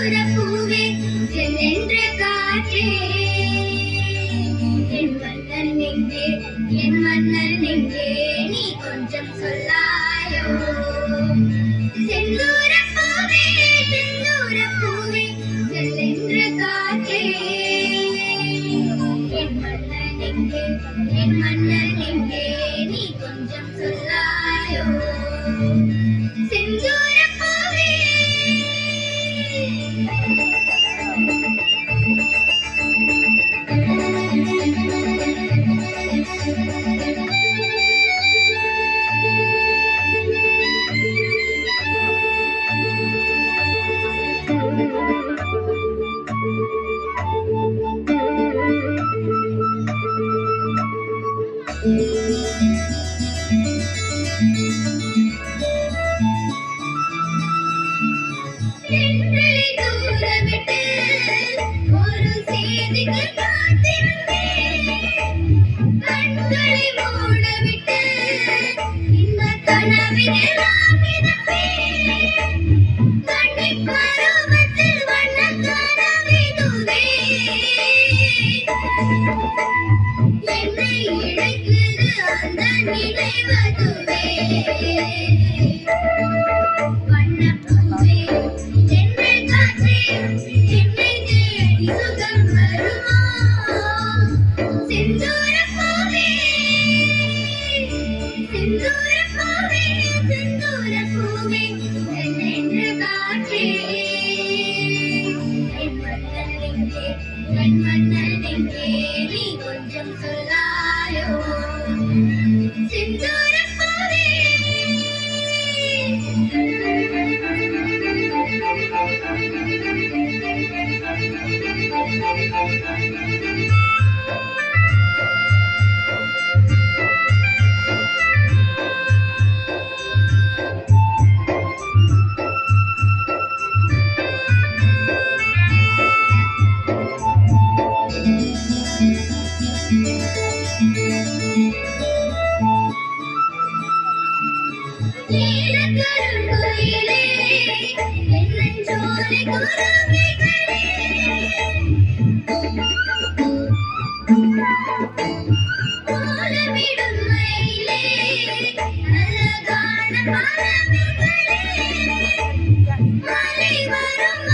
செந்தூர பூவே சென்றென்ற காற்றே என் மன்னன் எங்கே என் மன்னன் எங்கே நீ கொஞ்சம் சொல்லாயோ செந்தூர பூவே சென்றென்ற காற்றே என் மன்னன் எங்கே நீ கொஞ்சம் சொல்லாயோ செந்தூர பூவே தென்றலை தூரவிட்டு ஒரு செய்திக்கு காத்திருந்தேன் கண்களை மூடவிட்டு இந்த கனவினெல்லாம் மிதப்பேன் கண்ணிப் பருவத்தில் வண்ணக் கனவிதுவே என்னை இழைக்குது அந்த நினைவதுவே வண்ணப்பூவே தென்றல் காற்றே என்னை தேடி சுகம் வருமா செந்தூர பூவே செந்தூர பூவே செந்தூர பூவே சென்றென்ற காற்றே என் மன்னன் எங்கே நீ கொஞ்சம் சொல்லாயோ செந்தூர பூவே நீலக்கருங்குயிலே என் நெஞ்சோலை குருவிகளே கோலமிடும் மயிலே அழகான பறவைகளே மலை வரும்